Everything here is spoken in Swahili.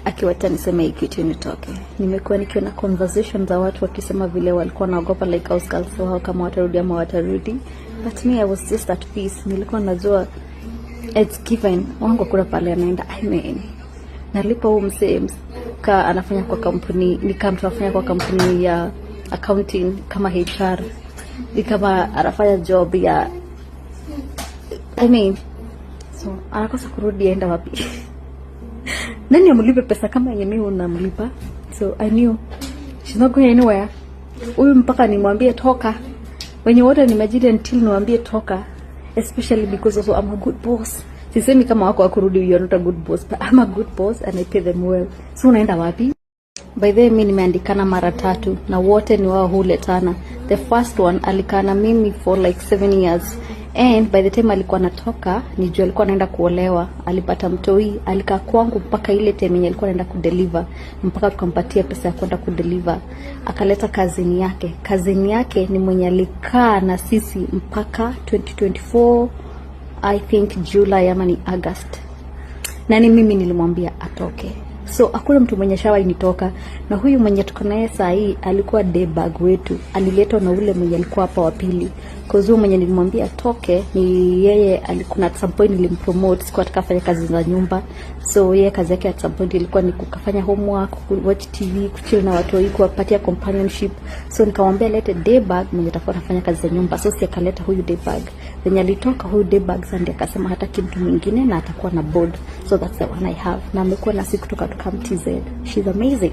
akiwacha niseme hii kitu nitoke. Nimekuwa nikiona conversation za watu wakisema vile walikuwa naogopa like house girls wao kama watarudi ama watarudi, but me I was just at peace. Nilikuwa najua it's given, wangu kuna pale anaenda, I mean nalipa huyu msee ka anafanya kwa kampuni, ni kama tunafanya kwa kampuni ya accounting kama HR, ni kama anafanya job ya I mean, so anakosa kurudi aenda wapi? Nani amlipe pesa kama yenye mimi unamlipa? So I knew she's not going anywhere. Huyu mpaka nimwambie toka. Wenye wote nimejida until niwaambie toka, especially because also I'm a good boss. Sisemi kama wako wakurudi you're not a good boss, but I'm a good boss and I pay them well. So unaenda wapi? By the way, mimi nimeandikana mara 3 na wote ni wao huletana. The first one alikana mimi for like 7 years. And by the time alikuwa anatoka, nijua alikuwa anaenda kuolewa, alipata mtoi, alikaa kwangu mpaka ile time yenye alikuwa anaenda kudeliver, mpaka tukampatia pesa ya kwenda kudeliver. Akaleta kazini yake. Kazini yake ni mwenye alikaa na sisi mpaka 2024, I think July ama ni August. Na ni mimi nilimwambia atoke. So hakuna mtu mwenye shawa initoka, na huyu mwenye tuko naye saa hii alikuwa day bag wetu. Aliletwa na ule mwenye alikuwa hapa wa pili. Cause huyu mwenye nilimwambia atoke ni yeye, alikuwa at some point nilimpromote, sikuwa atakafanya kazi za nyumba. So yeye kazi yake at some point ilikuwa ni kufanya homework, watch TV, kuchill na watu wao, kuwapatia companionship. So nikamwambia lete day bag mwenye atakuwa anafanya kazi za nyumba. So si akaleta huyu day bag. Venye alitoka huyu day bag sasa akasema hataki mtu mwingine na atakuwa na board. So that's the one I have. Na amekuwa na siku kutoka TZ. She's amazing.